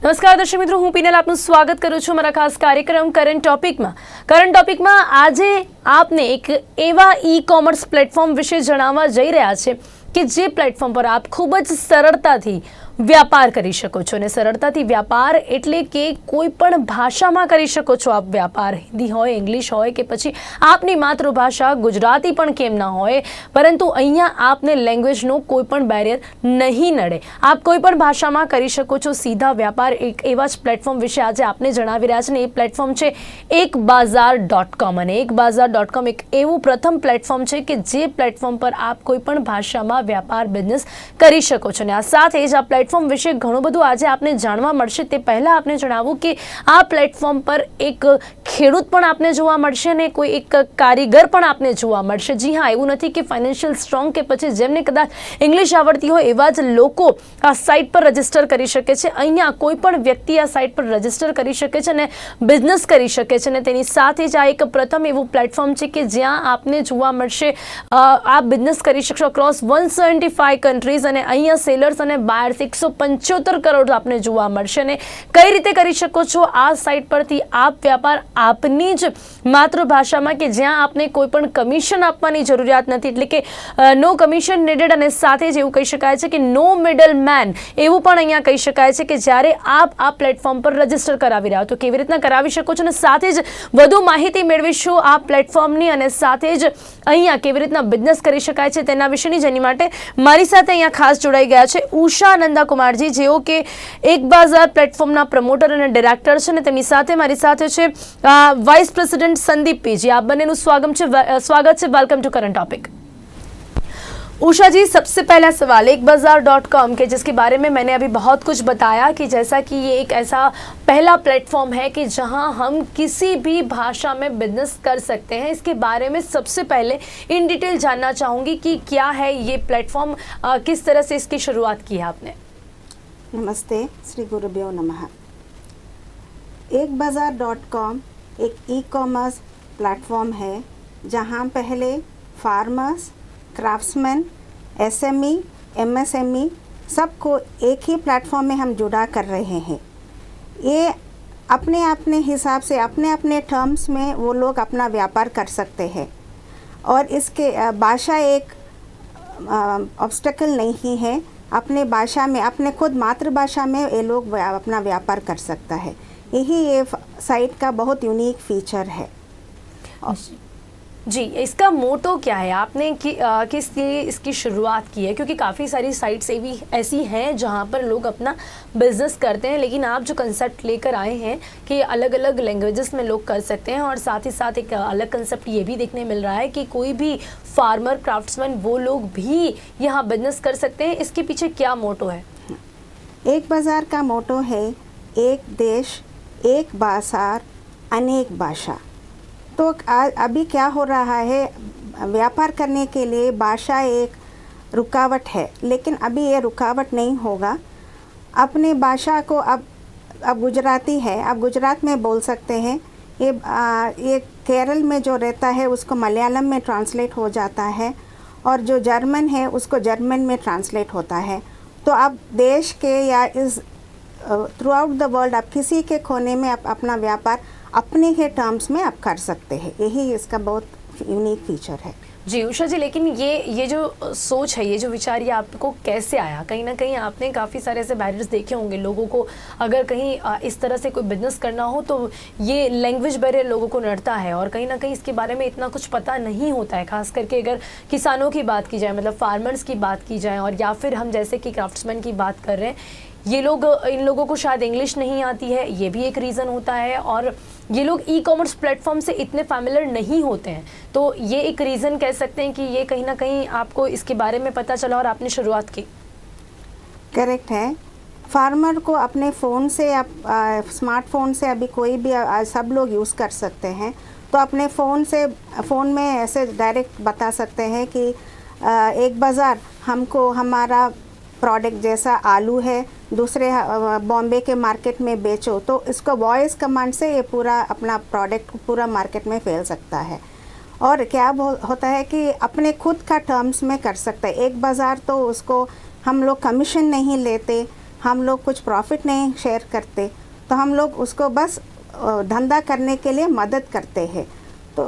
નમસ્કાર દર્શક મિત્રો, હું પીનલ આપનું સ્વાગત કરું છું મારા ખાસ કાર્યક્રમ કરંટ ટોપિકમાં આજે આપને એક એવા ઈ-કોમર્સ પ્લેટફોર્મ વિશે જણાવવા જઈ રહ્યા છે કે જે પ્લેટફોર્મ પર આપ ખૂબ જ સરળતાથી વ્યાપાર કરી શકો છો। અને સરળતાથી વ્યાપાર એટલે કે કોઈ પણ ભાષામાં કરી શકો છો આપ વ્યાપાર, હિન્દી હોય, ઇંગ્લિશ હોય કે પછી આપની માતૃભાષા ગુજરાતી પણ કેમ ના હોય, પરંતુ અહીંયા આપને લેંગ્વેજનો કોઈ પણ બેરિયર નહીં નડે। આપ કોઈ પણ ભાષામાં કરી શકો છો સીધા વ્યાપાર। એક એવા જ પ્લેટફોર્મ વિશે આજે આપને જણાવી રહ્યા છે ને એ પ્લેટફોર્મ છે ekbazaar.com। અને ekbazaar.com એક એવું પ્રથમ પ્લેટફોર્મ છે કે જે પ્લેટફોર્મ પર આપ કોઈ પણ ભાષામાં વ્યાપાર બિઝનેસ કરી શકો છો। અને આ સાથે જ આ પ્લેટફોર્મ વિશે ઘણું બધું આજે આપને જાણવા મળશે। તે પહેલા આપને જણાવું કે આ પ્લેટફોર્મ પર એક ખેડૂત પણ આપને જોવા મળશે અને કોઈ એક કારીગર પણ આપને જોવા મળશે। જી હા, એવું નથી કે ફાઇનાન્શિયલ સ્ટ્રોંગ કે પછી જેમને કદાચ ઇંગ્લિશ આવડતી હોય એવા જ લોકો આ સાઇટ પર રજીસ્ટર કરી શકે છે। અહીંયા કોઈ પણ વ્યક્તિ આ સાઇટ પર રજીસ્ટર કરી શકે છે અને બિઝનેસ કરી શકે છે। અને તેની સાથે જ આ એક પ્રથમ એવું પ્લેટફોર્મ છે કે જ્યાં આપને જોવા મળશે આપ બિઝનેસ કરી શકશો અક્રોસ 175 કન્ટ્રીઝ। અને અહીંયા સેલર્સ અને બાયર્સ 175 કરોડ આપને જોવા મળશે। અને કઈ રીતે કરી શકો છો આ સાઇટ પરથી આપ વ્યાપાર આપની જ માતૃભાષામાં કે જ્યાં આપને કોઈ પણ કમિશન આપવાની જરૂરિયાત નથી, એટલે કે નો કમિશન નીડેડ। અને સાથે જ એવું કહી શકાય છે કે નો મિડલ મેન, એવું પણ અહીંયા કહી શકાય છે કે જ્યારે આપ આ પ્લેટફોર્મ પર રજીસ્ટર કરાવી રહ્યા તો કેવી રીતના કરાવી શકો છો। અને સાથે જ વધુ માહિતી મેળવીશું આ પ્લેટફોર્મની અને સાથે જ અહીંયા કેવી રીતના બિઝનેસ કરી શકાય છે તેના વિશેની। જેની માટે મારી સાથે અહીંયા ખાસ જોડાઈ ગયા છે ઉષા નંદા કુમારજી, જેઓ કે એકબાઝાર પ્લેટફોર્મના પ્રમોટર અને ડાયરેક્ટર છે। અને તેમની સાથે મારી સાથે છે વાइस प्रेसिडेंट संदीप पीजी। आप बने स्वागत है, welcome to current topic. Usha जी, सबसे पहला सवाल ekbazaar.com के जिसके बारे में मैंने अभी बहुत कुछ बताया कि जैसा कि ये एक ऐसा पहला प्लेटफॉर्म है कि जहां हम किसी भी भाषा में बिजनेस कर सकते हैं। इसके बारे में सबसे पहले इन डिटेल जानना चाहूँगी कि क्या है ये प्लेटफॉर्म, किस तरह से इसकी शुरुआत की है आपने। नमस्ते, श्री गुरुभ्यो नमः। ekbazaar.com एक ई-कॉमर्स प्लेटफॉर्म है जहां पहले फार्मर्स, क्राफ्ट्समैन, एसएमई, एमएसएमई सबको एक ही प्लेटफॉर्म में हम जुड़ा कर रहे हैं। ये अपने अपने हिसाब से अपने अपने टर्म्स में वो लोग अपना व्यापार कर सकते हैं और इसके भाषा एक ऑब्स्टेकल नहीं है। अपने भाषा में, अपने खुद मातृभाषा में ये लोग अपना व्यापार कर सकता है। यही ये साइट का बहुत यूनिक फीचर है। जी, इसका मोटो क्या है, आपने किस लिए इसकी शुरुआत की है? क्योंकि काफ़ी सारी साइट्स ऐसी हैं जहां पर लोग अपना बिजनेस करते हैं, लेकिन आप जो कंसेप्ट लेकर आए हैं कि अलग अलग लैंग्वेजेस में लोग कर सकते हैं और साथ ही साथ एक अलग कंसेप्ट ये भी देखने मिल रहा है कि कोई भी फार्मर, क्राफ्ट्समैन वो लोग भी यहाँ बिजनेस कर सकते हैं। इसके पीछे क्या मोटो है? एक बाज़ार का मोटो है एक देश, एक बाज़ार, अनेक भाषा। तो अभी क्या हो रहा है, व्यापार करने के लिए भाषा एक रुकावट है, लेकिन अभी ये रुकावट नहीं होगा। अपने भाषा को अब गुजराती है, अब गुजरात में बोल सकते हैं। ये केरल में जो रहता है उसको मलयालम में ट्रांसलेट हो जाता है और जो जर्मन है उसको जर्मन में ट्रांसलेट होता है। तो अब देश के या इस थ्रू आउट द वर्ल्ड आप किसी के कोने में आप अपना व्यापार अपने ही टर्म्स में आप कर सकते हैं। यही इसका बहुत यूनिक फीचर है। जी उषा जी, लेकिन ये जो सोच है, ये जो विचार, ये आपको कैसे आया? कहीं ना कहीं आपने काफ़ी सारे ऐसे बैरियर्स देखे होंगे लोगों को, अगर कहीं इस तरह से कोई बिजनेस करना हो तो ये लैंग्वेज बैरियर लोगों को नड़ता है और कहीं ना कहीं इसके बारे में इतना कुछ पता नहीं होता है। खास करके अगर किसानों की बात की जाए, मतलब फार्मर्स की बात की जाए, और या फिर हम जैसे कि क्राफ्ट्समैन की बात कर रहे हैं, इन लोगों को शायद इंग्लिश नहीं आती है, ये भी एक रीज़न होता है। और ये लोग ई कॉमर्स प्लेटफॉर्म से इतने फैमिलियर नहीं होते हैं, तो ये एक रीज़न कह सकते हैं कि ये कहीं ना कहीं आपको इसके बारे में पता चला और आपने शुरुआत की। करेक्ट है। फार्मर को अपने फ़ोन से, आप स्मार्टफोन से अभी कोई भी सब लोग यूज़ कर सकते हैं। तो अपने फ़ोन में ऐसे डायरेक्ट बता सकते हैं कि एक बाज़ार हमको हमारा प्रोडक्ट जैसा आलू है दूसरे बॉम्बे के मार्केट में बेचो, तो इसको वॉइस कमांड से ये पूरा अपना प्रोडक्ट पूरा मार्केट में फैल सकता है। और क्या होता है कि अपने खुद का टर्म्स में कर सकते हैं। एक बाज़ार तो उसको हम लोग कमीशन नहीं लेते, हम लोग कुछ प्रॉफिट नहीं शेयर करते, तो हम लोग उसको बस धंधा करने के लिए मदद करते हैं। तो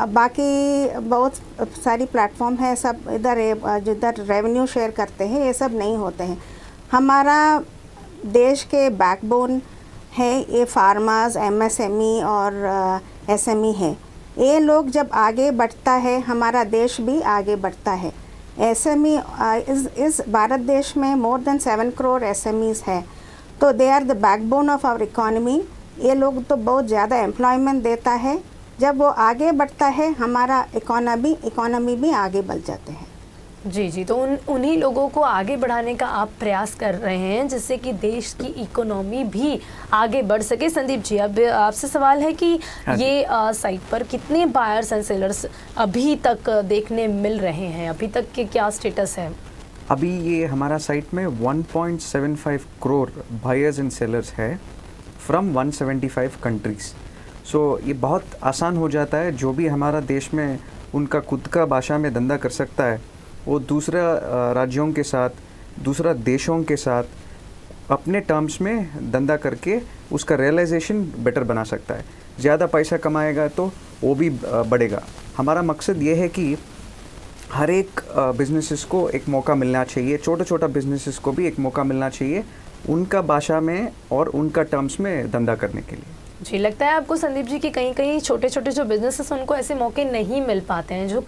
बाकी बहुत सारी प्लेटफॉर्म है, सब इधर जिधर रेवेन्यू शेयर करते हैं, ये सब नहीं होते हैं। हमारा देश के बैकबोन है ये फार्मर्स, एमएसएमई और एसएमई है। ये लोग जब आगे बढ़ता है, हमारा देश भी आगे बढ़ता है। एसएमई इस भारत देश में मोर देन 7 करोड़ एसएमईज है, तो they are the backbone of our economy. ये लोग तो बहुत ज़्यादा एम्प्लॉयमेंट देता है। जब वो आगे बढ़ता है, हमारा इकोनॉमी भी आगे बढ़ जाते हैं। जी जी, तो उन्हीं लोगों को आगे बढ़ाने का आप प्रयास कर रहे हैं जिससे कि देश की इकोनॉमी भी आगे बढ़ सके। संदीप जी, अब आपसे सवाल है कि ये साइट पर कितने बायर्स एंड सेलर्स अभी तक देखने मिल रहे हैं, अभी तक के क्या स्टेटस है? अभी ये हमारा साइट में 1.75 करोड़ बायर्स एंड सेलर्स है फ्रॉम 175 कंट्रीज़। सो ये बहुत आसान हो जाता है, जो भी हमारा देश में उनका खुद का भाषा में धंधा कर सकता है, वो दूसरा राज्यों के साथ, दूसरा देशों के साथ अपने टर्म्स में धंधा करके उसका रियलाइजेशन बेटर बना सकता है। ज़्यादा पैसा कमाएगा तो वो भी बढ़ेगा। हमारा मकसद ये है कि हर एक बिजनेसेस को एक मौका मिलना चाहिए, छोटा बिजनेसेस को भी एक मौका मिलना चाहिए उनका भाषा में और उनका टर्म्स में धंधा करने के लिए। जी, लगता है आपको संदीप जी कि कहीं कहीं छोटे छोटे जो बिजनेसेस उनको ऐसे मौके नहीं मिल पाते हैं जो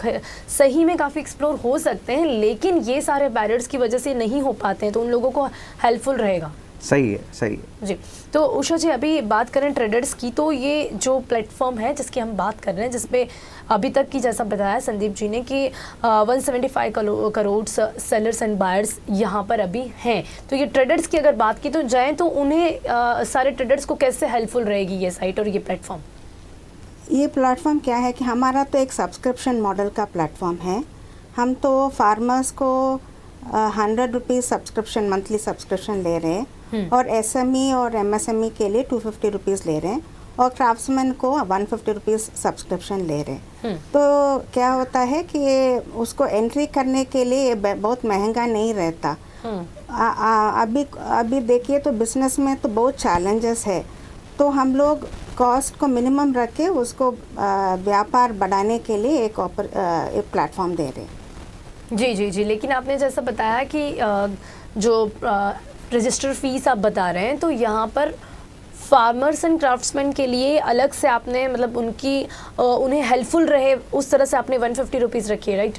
सही में काफ़ी एक्सप्लोर हो सकते हैं, लेकिन ये सारे बैरियर्स की वजह से नहीं हो पाते हैं, तो उन लोगों को हेल्पफुल रहेगा। सही है जी। तो उषा जी, अभी बात करें ट्रेडर्स की, तो ये जो प्लेटफॉर्म है जिसकी हम बात कर रहे हैं, जिसपे अभी तक की जैसा बताया संदीप जी ने कि 175 करोड़ सेलर्स एंड बायर्स यहाँ पर अभी हैं, तो ये ट्रेडर्स की अगर बात की तो जाएँ तो उन्हें सारे ट्रेडर्स को कैसे हेल्पफुल रहेगी ये साइट और ये प्लेटफॉर्म? ये प्लेटफॉर्म क्या है कि हमारा तो एक सब्सक्रिप्शन मॉडल का प्लेटफॉर्म है। हम तो फार्मर्स को 100 रुपीज़ सब्सक्रिप्शन, मंथली सब्सक्रिप्शन ले रहे हैं, और एसएमई और एमएसएमई के लिए 250 रुपीज़ ले रहे हैं, और क्राफ्ट्समैन को 150 रुपीज़ सब्सक्रिप्शन ले रहे हैं। तो क्या होता है कि ये उसको एंट्री करने के लिए ये बहुत महंगा नहीं रहता। अभी देखिए तो बिजनेस में तो बहुत चैलेंजेस है, तो हम लोग कॉस्ट को मिनिमम रख के उसको व्यापार बढ़ाने के लिए एक प्लेटफॉर्म दे रहे हैं। जी, लेकिन आपने जैसा बताया कि जो रजिस्टर फीस आप बता रहे हैं, तो यहाँ पर फार्मर्स एंड क्राफ्ट्समैन के लिए अलग से आपने मतलब उन्हें हेल्पफुल रहे उस तरह से आपने 150 रुपीज़ रखी है, राइट?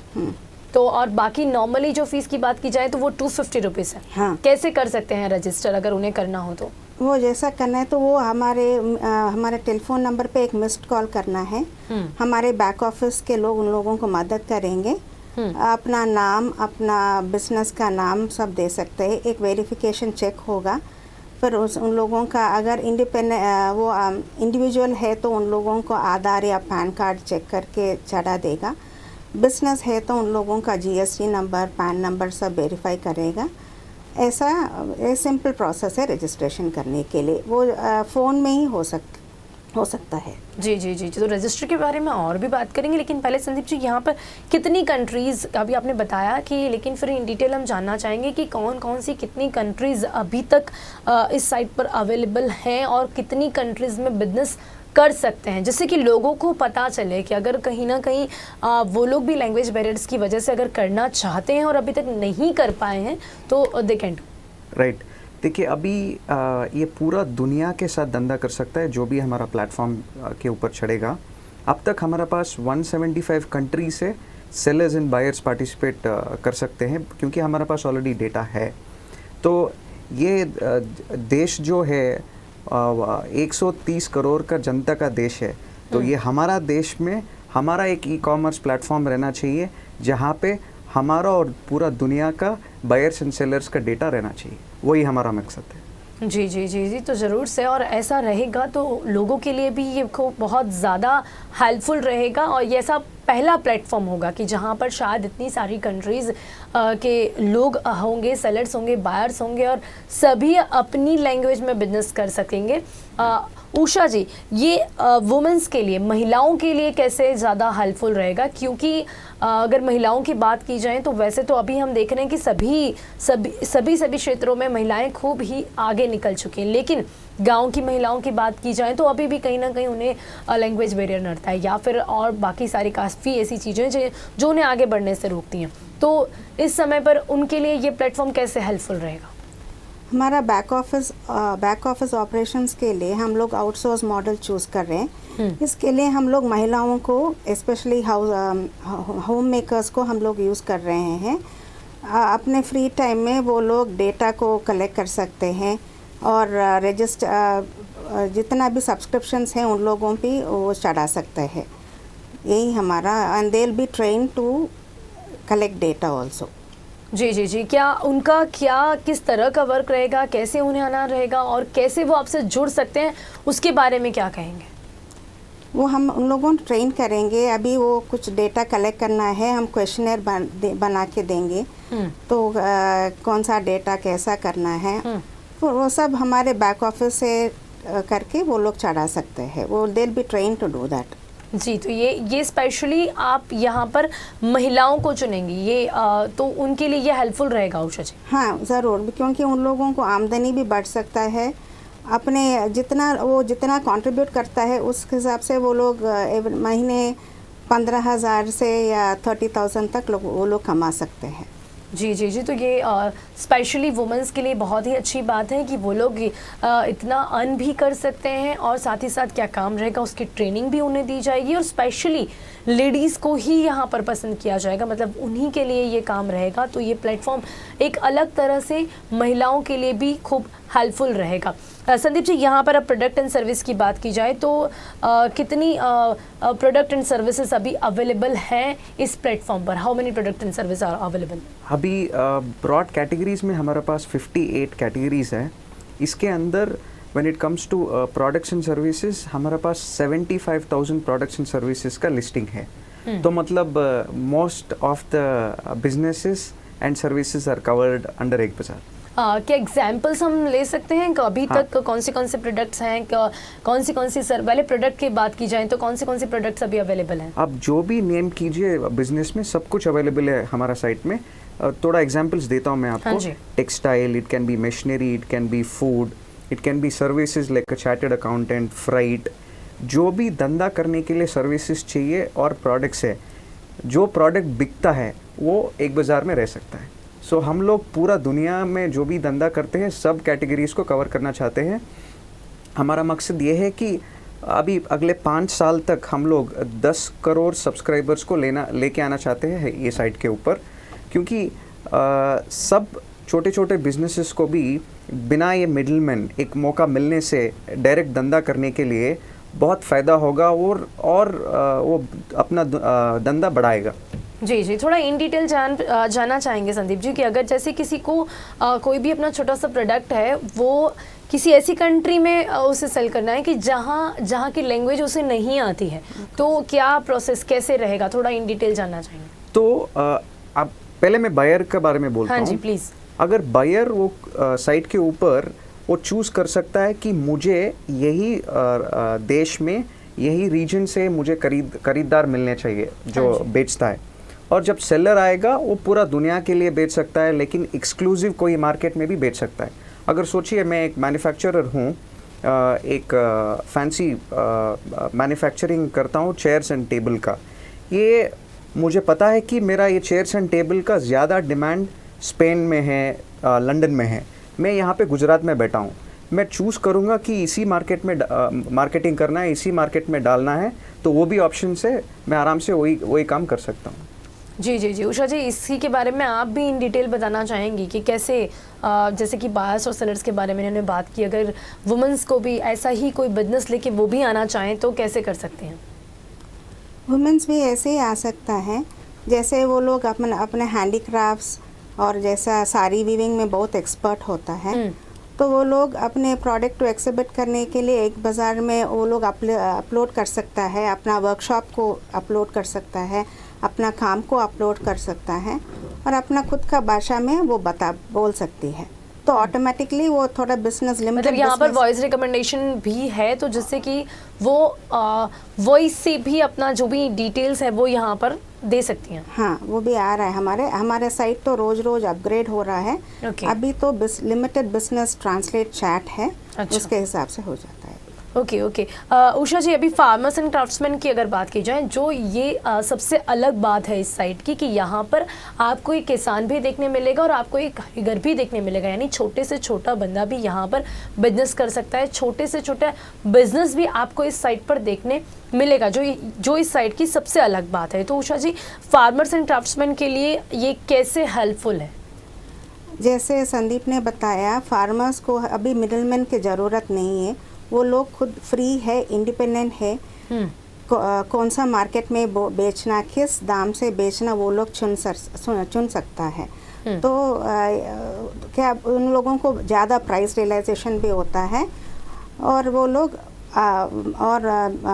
तो और बाकी नॉर्मली जो फीस की बात की जाए तो वो 250 रुपीज़ है। हाँ। कैसे कर सकते हैं रजिस्टर अगर उन्हें करना हो तो? वो जैसा करना है तो वो हमारे टेलीफोन नंबर पे एक मिस्ड कॉल करना है। हमारे बैक ऑफिस के लोग उन लोगों को मदद करेंगे। अपना नाम, अपना बिजनेस का नाम सब दे सकते हैं। एक वेरिफिकेशन चेक होगा, फिर उन लोगों का अगर इंडिविजुअल है तो उन लोगों को आधार या पैन कार्ड चेक करके चढ़ा देगा। बिजनेस है तो उन लोगों का जीएसटी नंबर, पैन नंबर सब वेरीफाई करेगा। ऐसा सिंपल प्रोसेस है रजिस्ट्रेशन करने के लिए, वो फ़ोन में ही हो सकता है। जी, तो रजिस्टर के बारे में और भी बात करेंगे, लेकिन पहले संदीप जी यहाँ पर कितनी कंट्रीज़ अभी आपने बताया कि, लेकिन फिर इन डिटेल हम जानना चाहेंगे कि कौन सी कितनी कंट्रीज़ अभी तक इस साइट पर अवेलेबल हैं और कितनी कंट्रीज़ में बिजनेस कर सकते हैं, जिससे कि लोगों को पता चले कि अगर कहीं ना कहीं वो लोग भी लैंग्वेज बैरियर्स की वजह से अगर करना चाहते हैं और अभी तक नहीं कर पाए हैं तो दे कैन डू। राइट। देखिए, अभी ये पूरा दुनिया के साथ धंधा कर सकता है जो भी हमारा प्लेटफॉर्म के ऊपर चढ़ेगा। अब तक हमारे पास 175 कंट्री से सेलर्स एंड बायर्स पार्टिसिपेट कर सकते हैं, क्योंकि हमारे पास ऑलरेडी डेटा है। तो ये देश जो है 130 करोड़ का जनता का देश है, तो ये हमारा देश में हमारा एक ई-कॉमर्स प्लेटफॉर्म रहना चाहिए जहाँ पे हमारा और पूरा दुनिया का बायर्स एंड सेलर्स का डेटा रहना चाहिए। वही हमारा मकसद है। जी, तो ज़रूर से, और ऐसा रहेगा तो लोगों के लिए भी ये बहुत ज़्यादा हेल्पफुल रहेगा, और ये ऐसा पहला प्लेटफॉर्म होगा कि जहाँ पर शायद इतनी सारी कंट्रीज़ के लोग होंगे, सेलर्स होंगे, बायर्स होंगे, और सभी अपनी लैंग्वेज में बिजनेस कर सकेंगे। उषा जी, ये वुमेन्स के लिए, महिलाओं के लिए कैसे ज़्यादा हेल्पफुल रहेगा? क्योंकि अगर महिलाओं की बात की जाए तो वैसे तो अभी हम देख रहे हैं कि सभी क्षेत्रों में महिलाएं खूब ही आगे निकल चुकी हैं, लेकिन गांव की महिलाओं की बात की जाए तो अभी भी कहीं ना कहीं उन्हें लैंग्वेज बैरियर नड़ता है, या फिर और बाकी सारी काफ़ी ऐसी चीज़ें जो उन्हें आगे बढ़ने से रोकती हैं। तो इस समय पर उनके लिए ये प्लेटफॉर्म कैसे हेल्पफुल रहेगा? हमारा बैक ऑफिस ऑपरेशंस के लिए हम लोग आउटसोर्स मॉडल चूज़ कर रहे हैं। इसके लिए हम लोग महिलाओं को, स्पेशली होम मेकर्स को हम लोग यूज़ कर रहे हैं। अपने फ्री टाइम में वो लोग डेटा को कलेक्ट कर सकते हैं और रजिस्टर जितना भी सब्सक्रिप्शंस हैं उन लोगों पे वो चढ़ा सकते हैं। यही हमारा, and they will be train to collect data also. जी, क्या उनका किस तरह का वर्क रहेगा, कैसे उन्हें आना रहेगा और कैसे वो आपसे जुड़ सकते हैं, उसके बारे में क्या कहेंगे? वो हम उन लोगों को ट्रेन करेंगे। अभी वो कुछ डेटा कलेक्ट करना है, हम क्वेश्चनर बना के देंगे, तो कौन सा डेटा कैसा करना है, तो वो सब हमारे बैक ऑफिस से करके वो लोग चढ़ा सकते हैं। वो they will be train to do that. जी, तो ये स्पेशली आप यहाँ पर महिलाओं को चुनेंगी, ये तो उनके लिए ये हेल्पफुल रहेगा उषा जी? हाँ ज़रूर, क्योंकि उन लोगों को आमदनी भी बढ़ सकता है। अपने जितना कंट्रीब्यूट करता है उस हिसाब से वो लोग महीने 15,000 से या 30,000 तक वो लोग कमा सकते हैं। जी, तो ये स्पेशली वुमेंस के लिए बहुत ही अच्छी बात है कि वो लोग इतना अर्न भी कर सकते हैं और साथ ही साथ क्या काम रहेगा उसकी ट्रेनिंग भी उन्हें दी जाएगी, और स्पेशली लेडीज़ को ही यहाँ पर पसंद किया जाएगा, मतलब उन्हीं के लिए ये काम रहेगा। तो ये प्लेटफॉर्म एक अलग तरह से महिलाओं के लिए भी खूब हेल्पफुल रहेगा। संदीप जी, यहाँ पर अब प्रोडक्ट एंड सर्विस की बात की जाए तो कितनी प्रोडक्ट एंड सर्विसेज अभी अवेलेबल हैं इस प्लेटफॉर्म पर? How many product and service are available? अभी ब्रॉड कैटेगरीज में हमारे पास 58 कैटेगरीज हैं। इसके अंदर when it comes to products and services हमारे पास 75,000 प्रोडक्ट्स एंड सर्विसेज का लिस्टिंग है। तो मतलब most of the businesses and services are covered under Ek Bazaar. क्या एग्जाम्पल्स हम ले सकते हैं? अभी तक कौन से प्रोडक्ट्स हैं, कौन सी पहले प्रोडक्ट की बात की जाए तो कौन से प्रोडक्ट्स अभी अवेलेबल हैं? आप जो भी नेम कीजिए बिजनेस में सब कुछ अवेलेबल है हमारा साइट में। थोड़ा एग्जांपल्स देता हूँ मैं आपको। हाँ जी। Textile, it can be machinery, it can be food, it can be services like a chartered accountant, freight. जो भी धंधा करने के लिए सर्विसेज चाहिए और प्रोडक्ट्स है, जो प्रोडक्ट बिकता है वो एक बाज़ार में रह सकता है। सो हम लोग पूरा दुनिया में जो भी धंधा करते हैं सब कैटेगरीज को कवर करना चाहते हैं। हमारा मकसद ये है कि अभी अगले 5 साल तक हम लोग 10 करोड़ सब्सक्राइबर्स को लेके आना चाहते हैं ये साइट के ऊपर, क्योंकि सब छोटे छोटे बिजनेसेस को भी बिना ये मिडलमैन एक मौका मिलने से डायरेक्ट धंधा करने के लिए बहुत फ़ायदा होगा और वो अपना धंधा बढ़ाएगा। जी, थोड़ा इन डिटेल जानना चाहेंगे संदीप जी कि अगर जैसे किसी को कोई भी अपना छोटा सा प्रोडक्ट है वो किसी ऐसी कंट्री में उसे सेल करना है कि जहाँ की लैंग्वेज उसे नहीं आती है, तो क्या प्रोसेस कैसे रहेगा? थोड़ा इन डिटेल जानना चाहेंगे। तो अब पहले मैं बायर के बारे में बोलता हूँ। हाँ जी, प्लीज़। अगर बायर वो साइट के ऊपर वो चूज़ कर सकता है कि मुझे यही देश में यही रीजन से मुझे खरीदार मिलने चाहिए जो बेचता है, और जब सेलर आएगा वो पूरा दुनिया के लिए बेच सकता है, लेकिन एक्सक्लूसिव कोई मार्केट में भी बेच सकता है। अगर सोचिए मैं एक मैन्युफैक्चरर हूँ, एक फैंसी मैन्युफैक्चरिंग करता हूँ चेयर्स एंड टेबल का। ये मुझे पता है कि मेरा ये चेयर्स एंड टेबल का ज़्यादा डिमांड स्पेन में है, लंदन में है। मैं यहाँ पे गुजरात में बैठा हूँ, मैं चूज़ करूँगा कि इसी मार्केट में मार्केटिंग करना है, इसी मार्केट में डालना है, तो वो भी ऑप्शन से मैं आराम से वही काम कर सकता हूँ। जी, उषा जी, इसी के बारे में आप भी इन डिटेल बताना चाहेंगी कि कैसे, जैसे कि बायर्स और सेलर्स के बारे में इन्होंने बात की, अगर वुमेंस को भी ऐसा ही कोई बिजनेस लेके वो भी आना चाहें तो कैसे कर सकते हैं? वुमेंस भी ऐसे ही आ सकता है, जैसे वो लोग अपने हैंडीक्राफ्ट्स और जैसा साड़ी वीविंग में बहुत एक्सपर्ट होता है, तो वो लोग अपने प्रोडक्ट को एक्सिबिट करने के लिए एक बाज़ार में वो लोग अपलोड कर सकता है, अपना वर्कशॉप को अपलोड कर सकता है, अपना काम को अपलोड कर सकता है और अपना खुद का भाषा में वो बोल सकती है। तो ऑटोमेटिकली वो थोड़ा बिजनेस लिमिटेड, मतलब यहाँ पर वॉइस रिकमेंडेशन भी है, तो जिससे कि वो वॉइस से भी अपना जो भी डिटेल्स है वो यहाँ पर दे सकती हैं। हाँ, वो भी आ रहा है। हमारे साइट तो रोज रोज अपग्रेड हो रहा है। Okay. अभी तो लिमिटेड बिजनेस ट्रांसलेट चैट है, अच्छा। उसके हिसाब से हो जाता है। Okay okay. उषा जी, अभी फार्मर्स एंड क्राफ्ट्समैन की अगर बात की जाए, जो ये सबसे अलग बात है इस साइट की, कि यहाँ पर आपको एक किसान भी देखने मिलेगा और आपको एक कारीगर भी देखने मिलेगा, यानी छोटे से छोटा बंदा भी यहाँ पर बिजनेस कर सकता है, छोटे से छोटा बिजनेस भी आपको इस साइट पर देखने मिलेगा, जो इस साइट की सबसे अलग बात है। तो उषा जी, फार्मर्स एंड क्राफ्ट्समैन के लिए ये कैसे हेल्पफुल है? जैसे संदीप ने बताया, फार्मर्स को अभी मिडलमैन की ज़रूरत नहीं है, वो लोग खुद फ्री है, इंडिपेंडेंट है। कौन सा मार्केट में बेचना, किस दाम से बेचना, वो लोग चुन सकता है। तो क्या उन लोगों को ज़्यादा प्राइस रियलाइजेशन भी होता है, और वो लोग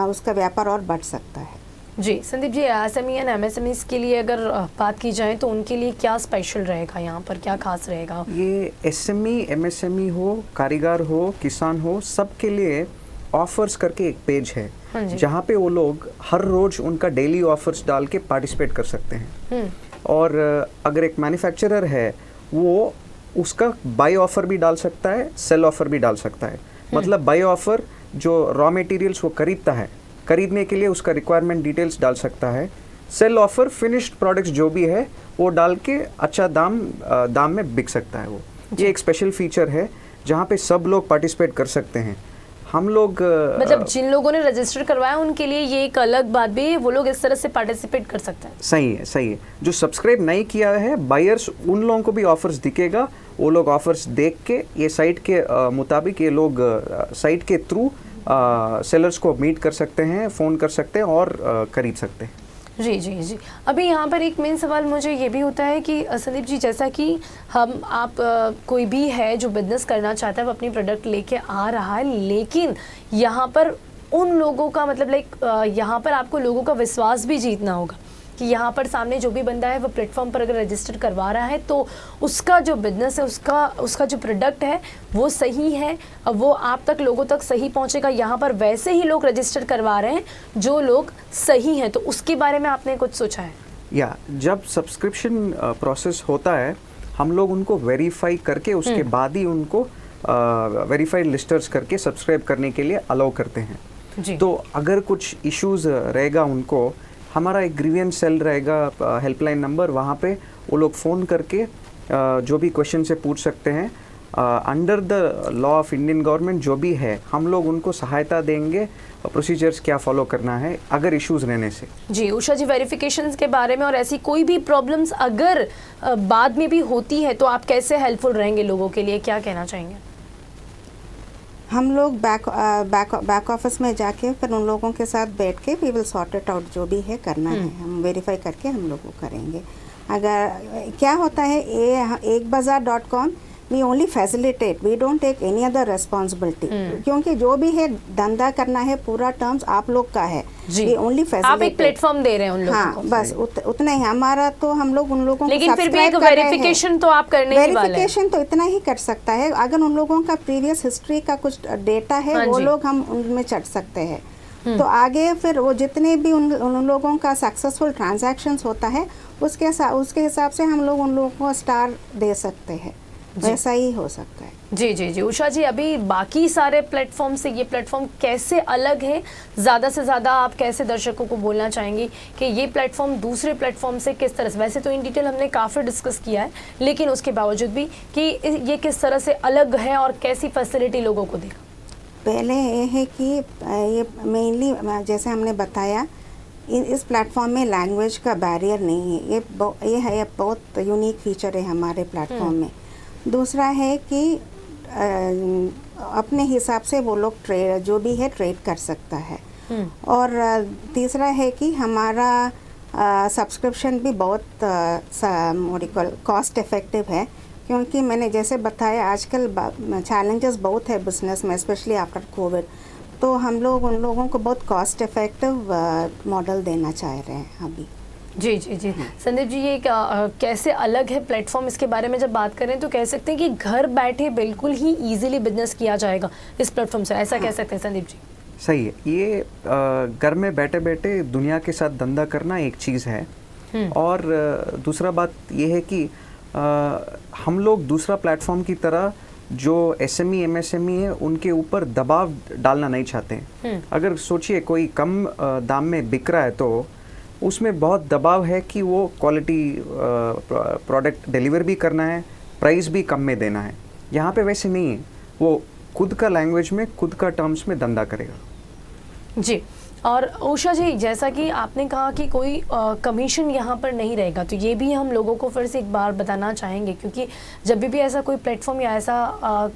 उसका व्यापार और बढ़ सकता है। जी Sandeep ji, SME and MSME के लिए अगर बात की जाए तो उनके लिए क्या स्पेशल रहेगा, यहाँ पर क्या खास रहेगा? ये एसएमई एमएसएमई हो, कारीगर हो, किसान हो, सबके लिए ऑफर्स करके एक पेज है, जहाँ पे वो लोग हर रोज उनका डेली ऑफर्स डाल के पार्टिसिपेट कर सकते हैं। और अगर एक मैन्युफैक्चरर है, वो उसका बाय ऑफर भी डाल सकता है, सेल ऑफर भी डाल सकता है। मतलब बाय ऑफर जो रॉ मटेरियल्स वो खरीदता है, खरीदने के लिए उसका रिक्वायरमेंट डिटेल्स डाल सकता है। सेल ऑफर फिनिश्ड प्रोडक्ट्स जो भी है वो डाल के अच्छा दाम में बिक सकता है। वो ये एक स्पेशल फीचर है जहाँ पे सब लोग पार्टिसिपेट कर सकते हैं। हम लोग मतलब जिन लोगों ने रजिस्टर करवाया उनके लिए ये एक अलग बात भी है, वो लोग इस तरह से पार्टिसिपेट कर सकते हैं। सही है, सही है। जो सब्सक्राइब नहीं किया है बायर्स, उन लोगों को भी ऑफर्स दिखेगा। वो लोग ऑफर्स देख के ये साइट के मुताबिक ये लोग साइट के थ्रू सेलर्स को मीट कर सकते हैं, फ़ोन कर सकते हैं और खरीद सकते हैं। जी जी जी। अभी यहाँ पर एक मेन सवाल मुझे ये भी होता है कि संदीप जी, जैसा कि कोई भी है जो बिजनेस करना चाहता है, वो अपनी प्रोडक्ट लेके आ रहा है, लेकिन यहाँ पर उन लोगों का मतलब यहाँ पर आपको लोगों का विश्वास भी जीतना होगा कि यहाँ पर सामने जो भी बंदा है वो प्लेटफॉर्म पर अगर रजिस्टर करवा रहा है तो उसका जो बिजनेस है, उसका जो प्रोडक्ट है वो सही है, वो आप तक लोगों तक सही पहुँचेगा। यहाँ पर वैसे ही लोग रजिस्टर करवा रहे हैं जो लोग सही हैं, तो उसके बारे में आपने कुछ सोचा है? या जब सब्सक्रिप्शन प्रोसेस होता है, हम लोग उनको वेरीफाई करके उसके बाद ही उनको वेरीफाइड लिस्टर्स करके सब्सक्राइब करने के लिए अलाउ करते हैं जी। तो अगर कुछ इश्यूज रहेगा, उनको हमारा एक ग्रीवियंस सेल रहेगा, हेल्पलाइन नंबर, वहाँ पे वो लोग फ़ोन करके जो भी क्वेश्चन से पूछ सकते हैं। Under the law of Indian government जो भी है, हम लोग उनको सहायता देंगे प्रोसीजर्स क्या फॉलो करना है अगर इश्यूज रहने से। जी उषा जी, वेरिफिकेशंस के बारे में और ऐसी कोई भी प्रॉब्लम्स अगर बाद में भी होती है तो आप कैसे हेल्पफुल रहेंगे लोगों के लिए, क्या कहना चाहेंगे? हम लोग बैक ऑफिस में जाके फिर उन लोगों के साथ बैठ के we will sort it out, जो भी है करना है हम वेरीफाई करके हम लोग वो करेंगे। अगर क्या होता है, ekbazaar.com we only facilitate, we don't take any other responsibility, क्योंकि जो भी है धंधा करना है पूरा टर्म्स आप लोग का है। वी ओनली फैसिलिटेट, आप एक प्लेटफॉर्म दे रहे हैं उन लोगों को। हाँ, बस उतना ही हमारा, तो हम लोग उन लोगों लेकिन फिर भी एक वेरिफिकेशन तो आप करने ही वाले हैं। वेरिफिकेशन तो इतना ही कर सकता है, अगर उन लोगों का प्रीवियस हिस्ट्री का कुछ डेटा है वो लोग हम उनमें चढ़ सकते हैं। तो आगे फिर वो जितने भी उन लोगों का सक्सेसफुल ट्रांजैक्शंस होता है उसके हिसाब से हम लोग उन लोगों को स्टार दे सकते हैं, वैसा ही हो सकता है। जी जी जी। उषा जी, अभी बाकी सारे प्लेटफॉर्म से ये प्लेटफॉर्म कैसे अलग है? ज़्यादा से ज़्यादा आप कैसे दर्शकों को बोलना चाहेंगी कि ये प्लेटफॉर्म दूसरे प्लेटफॉर्म से किस तरह से, वैसे तो इन डिटेल हमने काफ़ी डिस्कस किया है, लेकिन उसके बावजूद भी कि ये किस तरह से अलग है और कैसी फैसिलिटी लोगों को देगा? पहले ये है कि ये मेनली जैसे हमने बताया, इस प्लेटफॉर्म में लैंग्वेज का बैरियर नहीं है, ये है बहुत यूनिक फीचर है हमारे प्लेटफॉर्म में। दूसरा है कि अपने हिसाब से वो लोग जो भी है ट्रेड कर सकता है। और तीसरा है कि हमारा सब्सक्रिप्शन भी बहुत कॉस्ट इफ़ेक्टिव है, क्योंकि मैंने जैसे बताया आजकल चैलेंजेस बहुत है बिजनेस में, स्पेशली आफ्टर कोविड, तो हम लोग उन लोगों को बहुत कॉस्ट इफ़ेक्टिव मॉडल देना चाह रहे हैं अभी। जी जी जी। संदीप जी, ये कैसे अलग है प्लेटफॉर्म, इसके बारे में जब बात करें तो कह सकते हैं कि घर बैठे बिल्कुल ही इजीली बिजनेस किया जाएगा इस प्लेटफॉर्म से, ऐसा कह सकते हैं संदीप जी? सही है। ये घर में बैठे बैठे दुनिया के साथ धंधा करना एक चीज़ है, और दूसरा बात ये है कि हम लोग दूसरा प्लेटफॉर्म की तरह जो एसएमई एमएसएमई है उनके ऊपर दबाव डालना नहीं चाहते हैं। अगर सोचिए कोई कम दाम में बिक रहा है तो उसमें बहुत दबाव है कि वो क्वालिटी प्रोडक्ट डिलीवर भी करना है, प्राइस भी कम में देना है। यहाँ पे वैसे नहीं है, वो खुद का लैंग्वेज में खुद का टर्म्स में धंधा करेगा। जी। और उषा जी, जैसा कि आपने कहा कि कोई कमीशन यहाँ पर नहीं रहेगा, तो ये भी हम लोगों को फिर से एक बार बताना चाहेंगे, क्योंकि जब भी ऐसा कोई प्लेटफॉर्म या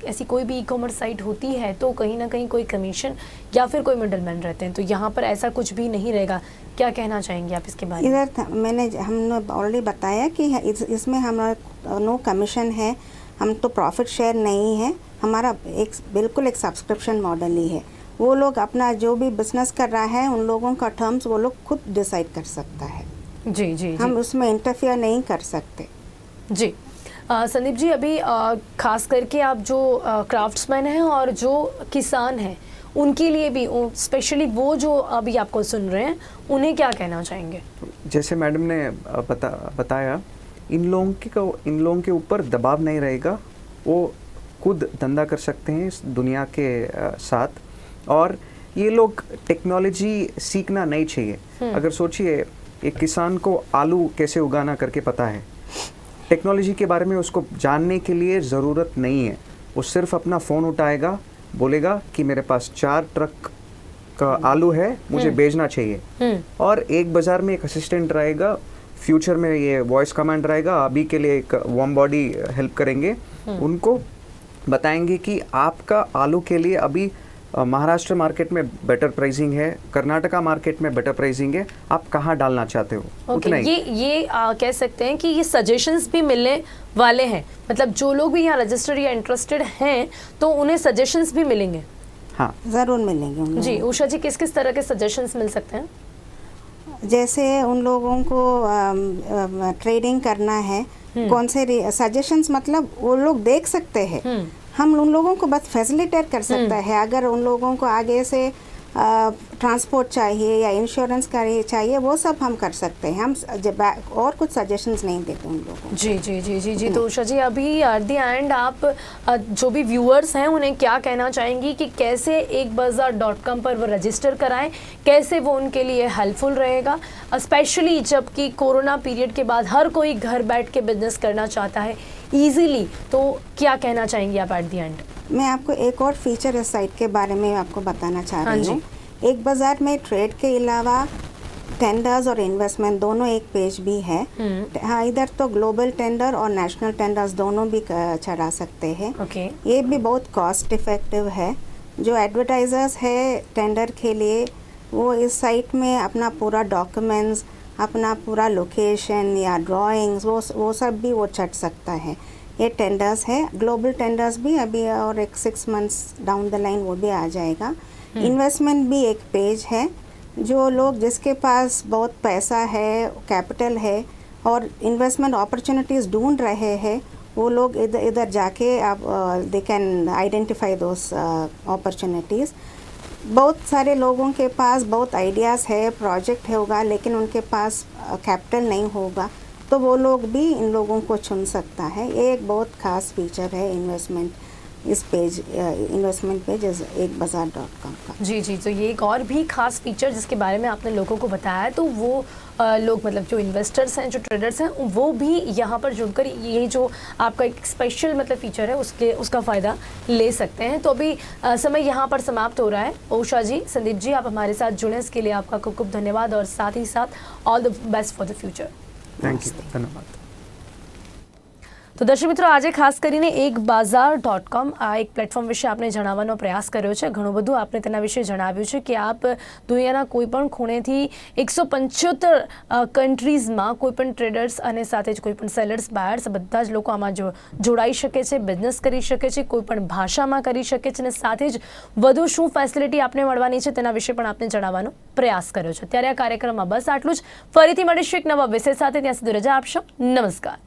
ऐसी कोई भी ई कॉमर्स साइट होती है तो कहीं ना कहीं कोई कमीशन या फिर कोई मिडलमैन रहते हैं, तो यहाँ पर ऐसा कुछ भी नहीं रहेगा। क्या कहना चाहेंगे आप इसके बारे में? इधर हमने ऑलरेडी बताया कि इसमें हमारा नो कमीशन है, हम तो प्रॉफिट शेयर नहीं है, हमारा बिल्कुल एक सब्सक्रिप्शन मॉडल ही है। वो लोग अपना जो भी बिजनेस कर रहा है उन लोगों का टर्म्स वो लोग खुद डिसाइड कर सकता है। जी जी, हम उसमें इंटरफियर नहीं कर सकते। जी। संदीप जी, अभी खास करके आप जो क्राफ्ट्समैन हैं और जो किसान हैं उनके लिए भी, स्पेशली वो जो अभी आपको सुन रहे हैं, उन्हें क्या कहना चाहेंगे? जैसे मैडम ने बताया, इन लोगों के ऊपर दबाव नहीं रहेगा, वो खुद धंधा कर सकते हैं इस दुनिया के साथ, और ये लोग टेक्नोलॉजी सीखना नहीं चाहिए। अगर सोचिए एक किसान को आलू कैसे उगाना करके पता है, टेक्नोलॉजी के बारे में उसको जानने के लिए ज़रूरत नहीं है। वो सिर्फ अपना फ़ोन उठाएगा, बोलेगा कि मेरे पास 4 ट्रक का आलू है, मुझे भेजना चाहिए, और एक बाज़ार में एक असिस्टेंट रहेगा, फ्यूचर में ये वॉइस कमांड रहेगा, अभी के लिए एक वार्म बॉडी हेल्प करेंगे, उनको बताएंगे कि आपका आलू के लिए अभी महाराष्ट्र मार्केट में बेटर प्राइसिंग है, कर्नाटका मार्केट में बेटर प्राइसिंग है, आप कहाँ डालना चाहते हो। उतना ही। ये कह सकते हैं कि ये सजेशंस भी मिलने वाले हैं, मतलब जो लोग भी यहाँ रजिस्टर या इंटरेस्टेड हैं तो उन्हें सजेशंस भी मिलेंगे। हाँ, ज़रूर मिलेंगे। जी उषा जी, किस किस तरह के सजेशंस मिल सकते हैं? जैसे उन लोगों को ट्रेडिंग करना है, कौन से सजेशंस, मतलब वो लोग देख सकते हैं, हम उन लोगों को बस फैसिलिटेट कर सकता है। अगर उन लोगों को आगे से ट्रांसपोर्ट चाहिए या इंश्योरेंस चाहिए, वो सब हम कर सकते हैं। हम और कुछ सजेशंस नहीं देते उन लोगों को। जी जी जी जी जी। तो उषा जी, अभी एट द एंड आप जो भी व्यूअर्स हैं उन्हें क्या कहना चाहेंगी कि कैसे ekbazaar.com पर वो रजिस्टर कराएं, कैसे वो उनके लिए हेल्पफुल रहेगा, स्पेशली जबकि कोरोना पीरियड के बाद हर कोई घर बैठ के बिजनेस करना चाहता है ईजिली, तो क्या कहना चाहेंगी आप एट द एंड? मैं आपको एक और फीचर इस साइट के बारे में आपको बताना चाह रही हूँ। एक बाज़ार में ट्रेड के अलावा टेंडर्स और इन्वेस्टमेंट दोनों एक पेज भी है। हाँ, इधर तो ग्लोबल टेंडर और नेशनल टेंडर्स दोनों भी चढ़ा सकते हैं। ये भी बहुत कॉस्ट इफेक्टिव है। जो एडवर्टाइजर्स है टेंडर के लिए, वो इस साइट में अपना पूरा डॉक्यूमेंट्स, अपना पूरा लोकेशन या ड्राइंग्स, वो सब भी वो चढ़ सकता है। ये टेंडर्स है, ग्लोबल टेंडर्स भी अभी और एक 6 मंथ्स डाउन द लाइन वो भी आ जाएगा। इन्वेस्टमेंट भी एक पेज है। जो लोग जिसके पास बहुत पैसा है, कैपिटल है और इन्वेस्टमेंट अपॉर्चुनिटीज़ ढूंढ रहे हैं, वो लोग इधर जाके आप they can identify those opportunities. बहुत सारे लोगों के पास बहुत आइडियाज़ है, प्रोजेक्ट होगा, लेकिन उनके पास कैपिटल नहीं होगा, तो वो लोग भी इन लोगों को चुन सकता है। ये एक बहुत ख़ास फीचर है इन्वेस्टमेंट पेज ekbazaar.com का। जी जी, तो ये एक और भी खास फीचर जिसके बारे में आपने लोगों को बताया, तो वो लोग, मतलब जो इन्वेस्टर्स हैं, जो ट्रेडर्स हैं, वो भी यहाँ पर जुड़कर ये जो आपका एक स्पेशल मतलब फीचर है उसका फ़ायदा ले सकते हैं। तो अभी समय यहाँ पर समाप्त हो रहा है। उषा जी, संदीप जी, आप हमारे साथ जुड़े, इसके लिए आपका खूब खूब धन्यवाद, और साथ ही साथ all the best for the future. Thank you, धन्यवाद। તો દર્શક મિત્રો, આજે ખાસ કરીને ekbazaar.com આ એક પ્લેટફોર્મ વિશે આપને જણાવવાનો પ્રયાસ કર્યો છે. ઘણું બધું આપને તેના વિશે જણાવ્યું છે કે આપ દુનિયાના કોઈ પણ ખૂણેથી 175 કન્ટ્રીઝમાં કોઈ પણ ટ્રેડર્સ અને સાથે જ કોઈ પણ સેલર્સ, બાયર્સ બધા જ લોકો આમાં જોડાઈ શકે છે, બિઝનેસ કરી શકે છે, કોઈ પણ ભાષામાં કરી શકે છે અને સાથે જ વધુ શું ફેસિલિટી આપને મળવાની છે તેના વિશે પણ આપને જણાવવાનો પ્રયાસ કર્યો છે. ત્યારે આ કાર્યક્રમમાં બસ આટલું જ. ફરીથી મળીશું એક નવા વિષય સાથે. ત્યાં સુધી રજા આપશો. નમસ્કાર.